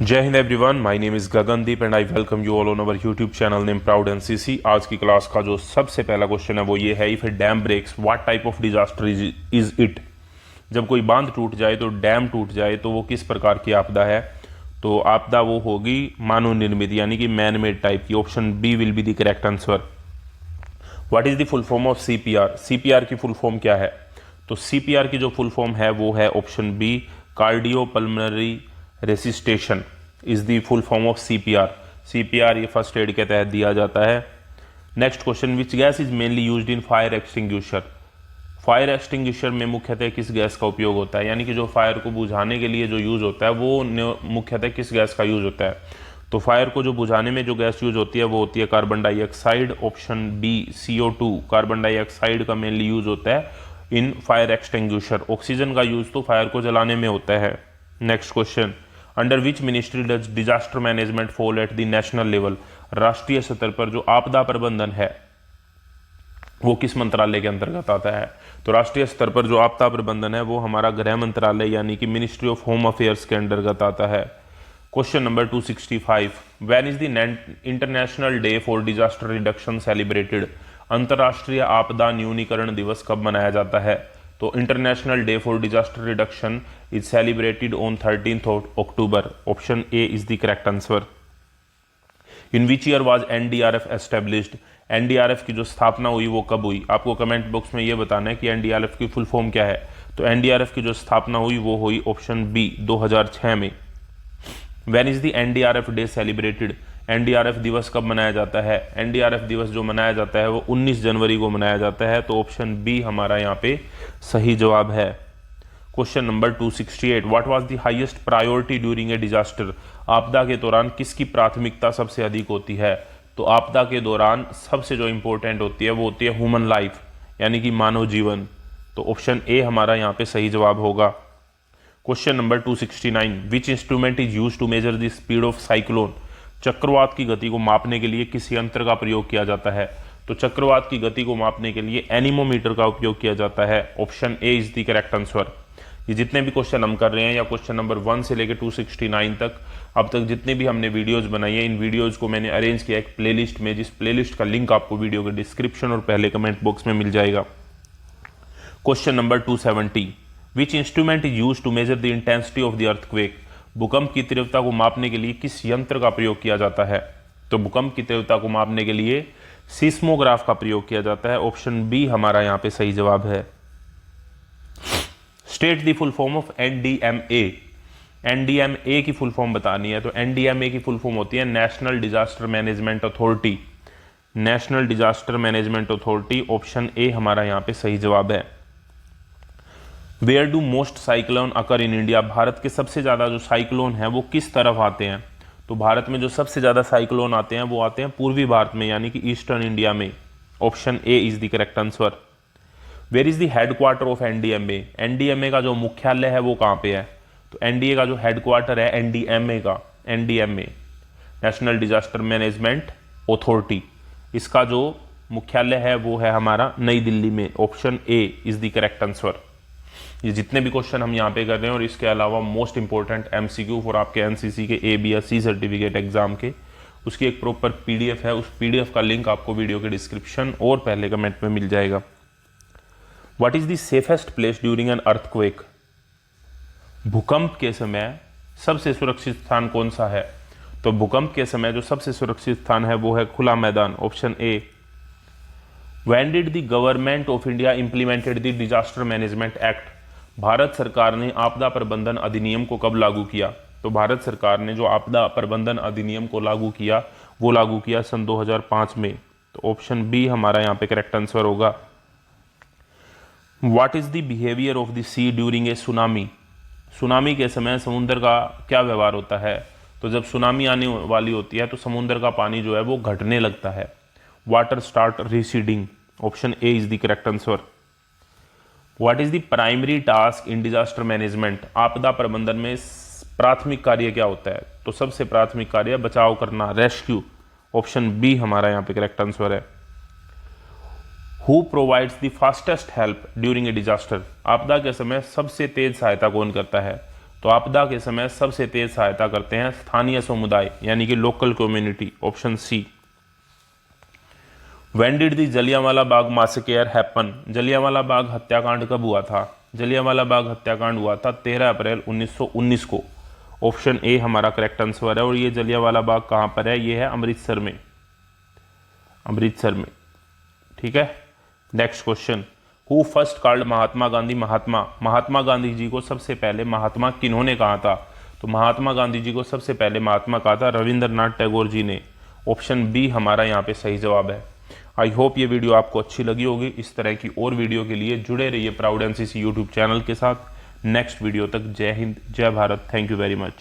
जय Hind everyone, my name is Gagandeep and I welcome you all on our YouTube channel name proud NCC. आज की class का जो सबसे पहला क्वेश्चन है वो ये है, if a dam breaks what type of disaster is it. जब कोई बांध टूट जाए तो डैम टूट जाए तो वो किस प्रकार की आपदा है। तो आपदा वो होगी मानव निर्मित यानी कि मैन मेड टाइप की। Option B will be the correct answer. What is the full form of CPR. CPR की फुल फॉर्म क्या है। तो सीपीआर की जो फुल फॉर्म है वो है option B, cardiopulmonary resuscitation is the full form of CPR. CPR ये फर्स्ट एड के तहत दिया जाता है। Next question, which gas is mainly used in fire extinguisher. Fire extinguisher में मुख्यतः किस गैस का उपयोग होता है, यानी कि जो फायर को बुझाने के लिए जो यूज होता है वो मुख्यतः किस गैस का यूज होता है। तो फायर को जो बुझाने में जो गैस यूज होती है वो होती है carbon dioxide. Option B CO2 carbon dioxide का मेनली यूज होता है इन फायर एक्सटिंग्विशर। ऑक्सीजन का यूज तो फायर को जलाने में होता है। Next question, under which ministry does disaster management fall at the national level. राष्ट्रीय स्तर पर जो आपदा प्रबंधन है वो किस मंत्रालय के अंतर्गत आता है। तो राष्ट्रीय स्तर पर जो आपदा प्रबंधन है वो हमारा गृह मंत्रालय यानी कि मिनिस्ट्री ऑफ होम अफेयर्स के अंतर्गत आता है। Question number 265, when is the international day for disaster reduction celebrated. अंतर्राष्ट्रीय आपदा न्यूनीकरण दिवस कब मनाया जाता है। तो international day for disaster reduction is celebrated on 13th October। Option A is the correct answer. In which year was NDRF established. NDRF की जो स्थापना हुई वो कब हुई। आपको कमेंट बॉक्स में ये बताना है कि एनडीआरएफ की फुल फॉर्म क्या है। तो एनडीआरएफ की जो स्थापना हुई वो हुई ऑप्शन बी 2006 में। When is the NDRF day celebrated. NDRF दिवस कब मनाया जाता है। एनडीआरएफ दिवस जो मनाया जाता है वो 19 जनवरी को मनाया जाता है। तो ऑप्शन बी हमारा यहाँ पे सही जवाब है। Question number 268, what was the highest priority during a disaster. आपदा के दौरान किसकी प्राथमिकता सबसे अधिक होती है। तो आपदा के दौरान सबसे जो इंपॉर्टेंट होती है वो होती है ह्यूमन लाइफ यानी कि मानव जीवन। तो ऑप्शन ए हमारा यहाँ पे सही जवाब होगा। Question number 269, which instrument is use to measure the speed of cyclone. चक्रवात की गति को मापने के लिए किस यंत्र का प्रयोग किया जाता है। तो चक्रवात की गति को मापने के लिए एनीमोमीटर का उपयोग किया जाता है। Option A is the correct answer. ये जितने भी क्वेश्चन हम कर रहे हैं या क्वेश्चन नंबर 1 से लेकर 269 तक अब तक जितने भी हमने वीडियोस बनाई है, इन वीडियोस को मैंने अरेंज किया एक प्लेलिस्ट में, जिस प्लेलिस्ट का लिंक आपको वीडियो के डिस्क्रिप्शन और पहले कमेंट बॉक्स में मिल जाएगा। Question number 270, which instrument is use to measure the intensity of the earthquake. भूकंप की तीव्रता को मापने के लिए किस यंत्र का प्रयोग किया जाता है। तो भूकंप की तीव्रता को मापने के लिए सीस्मोग्राफ का प्रयोग किया जाता है। ऑप्शन बी हमारा यहाँ पे सही जवाब है। State the full form of NDMA. NDMA की फुल फॉर्म बतानी है। तो एनडीएमए की फुल फॉर्म होती है national disaster management authority. National disaster management authority. Option A हमारा यहाँ पे सही जवाब है। Where do most cyclone occur in India. भारत के सबसे ज्यादा जो साइक्लोन है वो किस तरफ आते हैं। तो भारत में जो सबसे ज्यादा साइक्लोन आते हैं वो आते हैं पूर्वी भारत में यानी कि ईस्टर्न इंडिया में। Option A is the correct answer. Where is the headquarter of NDMA. NDMA का जो मुख्यालय है वो कहाँ पे है। तो एनडीए का जो हेडक्वार्टर है एनडीएमए का, NDMA national disaster management authority, इसका जो मुख्यालय है वो है हमारा नई दिल्ली में। Option A is the correct answer. ये जितने भी क्वेश्चन हम यहाँ पे कर रहे हैं और इसके अलावा मोस्ट इंपॉर्टेंट एमसीक्यू फॉर आपके एनसीसी के ए बी या सी सर्टिफिकेट एग्जाम के, उसकी एक प्रॉपर पीडीएफ है। उस पीडीएफ का लिंक आपको वीडियो के डिस्क्रिप्शन और पहले कमेंट में मिल जाएगा। What is the safest place during an earthquake. भूकंप के समय सबसे सुरक्षित स्थान कौन सा है। तो भूकंप के समय जो सबसे सुरक्षित स्थान है वो है खुला मैदान। Option A. When did the government of India implemented the disaster management act. Bharat सरकार ने आपदा प्रबंधन अधिनियम को कब लागू किया। तो भारत सरकार ने जो आपदा प्रबंधन अधिनियम को लागू किया वो लागू किया सन 2005 में। तो ऑप्शन बी हमारा यहाँ पे करेक्ट आंसर होगा। What is the behaviour of the sea during a tsunami. Tsunami के समय समुद्र का क्या व्यवहार होता है। तो जब सुनामी आने वाली होती है तो समुद्र का पानी जो है वो घटने लगता है। Water start receding. Option A is the correct answer. What is the primary task in disaster management. आपदा प्रबंधन में प्राथमिक कार्य क्या होता है। तो सबसे प्राथमिक कार्य बचाव करना, रेस्क्यू। ऑप्शन बी हमारा यहाँ पे करेक्ट आंसर है। Who provides the fastest help during a disaster. आपदा के समय सबसे तेज सहायता कौन करता है। तो आपदा के समय सबसे तेज सहायता करते हैं स्थानीय समुदाय यानी कि local community, option C. When did the Jallianwala Bagh massacre happen, Jallianwala Bagh हत्याकांड कब हुआ था? जलियांवाला बाग हत्याकांड हुआ था 13 अप्रैल 1919 को, ऑप्शन ए हमारा करेक्ट आंसर है। और ये जलियांवाला बाग कहाँ पर है? ये है अमृतसर में, अमृतसर में, ठीक है। Next question, who first called Mahatma Gandhi Mahatma, Mahatma Gandhi ji को सबसे पहले महात्मा किन्होंने कहा था? तो महात्मा गांधी जी को सबसे पहले महात्मा कहा था रविंद्रनाथ टैगोर जी ने, ऑप्शन बी हमारा यहाँ पे सही जवाब है। आई होप ये वीडियो आपको अच्छी लगी होगी। इस तरह की और वीडियो के लिए जुड़े रहिए प्राउड एनसीसी यूट्यूब चैनल के साथ। नेक्स्ट वीडियो तक जय हिंद, जय Bharat, thank you very much.